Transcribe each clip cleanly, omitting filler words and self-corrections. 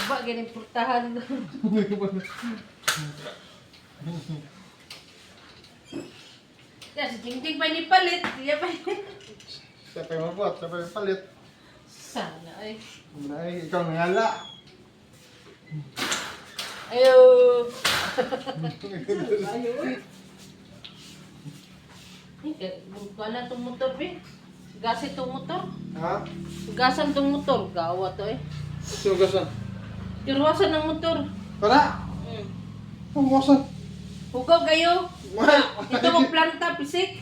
Ba, ganyan purtahan. Yan, si Jing pa ni palit. Siya pa Siya pa yung mabuhat, siya pa yung palit. Sana ay. Ay, ikaw nangala. Ayo. Wala itong motor, be. Gasit itong motor. Ha? Gasan itong motor. Gawa to eh. Sino gasan? Tiruwasan ng motor. Para? Ang gasan. Hugaw kayo. Ito mong planta, pisik.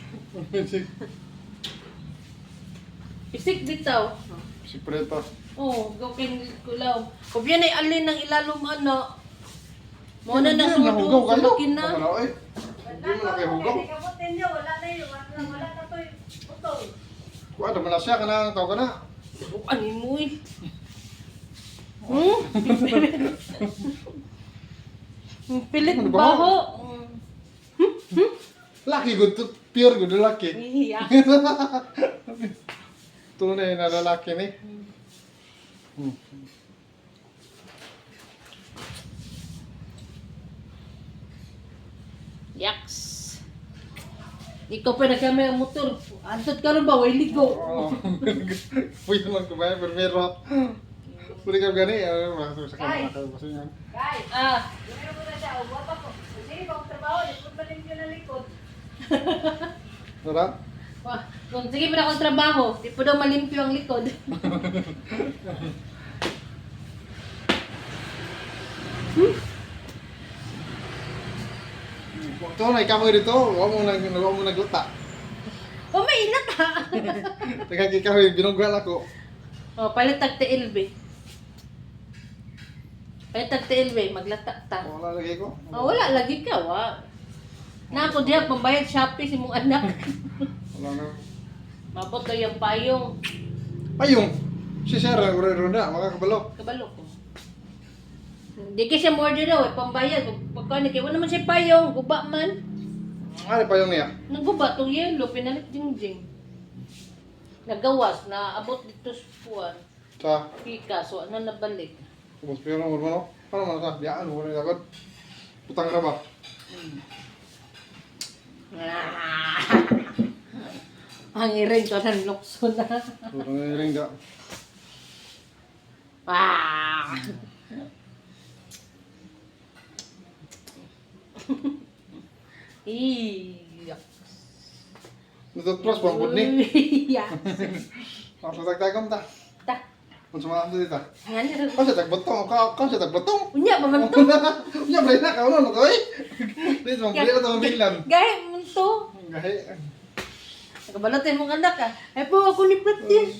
Pisik bitaw. Si Preto. Oo, hugaw kayong kulaw. Kung yan ay alin ng ilalong ano. Muna na Nahugaw kayo. sumakin na. Wala eh. Hindi mo na kayo hugaw. Wala na to eh. Utol. Kuha, naman na siya. Kanang tao ka na. Ano mo eh? Hmm? Pilit Ano ba? baho. Laki good to. Pure good laki. Iiyak. Tunay na lalaki ni. Yaks. Ikaw pa na kami ang motor. Antot ka rin ba? Way ligo. Oo. Pwede naman kumain. Pero pwede ka gani. Masuk sa kanila. Kasi yan. Guys, gawin mo na siya. Huwag ako. Sige, kung trabaho, likod pa rin yun ang likod. Tara. Kung sige pa na akong trabaho, di po daw malimpyo ang likod. Tunay ka mo dito. Huwag mo nagluta. Oh, may inat ha. Teka kikahoy. Binunggal ako. Oh, palit tag tiil, be. Palit tag tiil, be. Maglata ta. Wala lagi ko. Oh, wala lagi ka, wa. Na ako diya, pambayad Shopee si mong anak. Wala na. Mabot daw yung payong. Ayong. Si Sarah. Ronda. Makakabalo. Kabalo ko. Hindi kasi siya order daw, pambayad. Pagkano kayo, naman siya payong, guba man. Ano pa yung niya? Nagguba itong yelo, pinalit jing-jing. Nagawas, na abot dito sa puwan. Sa. Pika, so ano nabalik. Kubos pero mo no. Paano man sa biyaan mo na agad. Putang ra ba? Ang iring ko ng lukso na. Putang ring da. Ah! Iyak. Natutros pang pud ni. Iyak. Ang tagtagam ta. Ta. Kung sumama dito ta. Ngani ra. Kasi tagbotong ka sa tagbotong. Unya ba man to? Unya blay na ka no to eh. Dito mo bili to bilan. Gahe mo to. Gahi. Nagabalot mong anak ah. Ay po ako ni practice.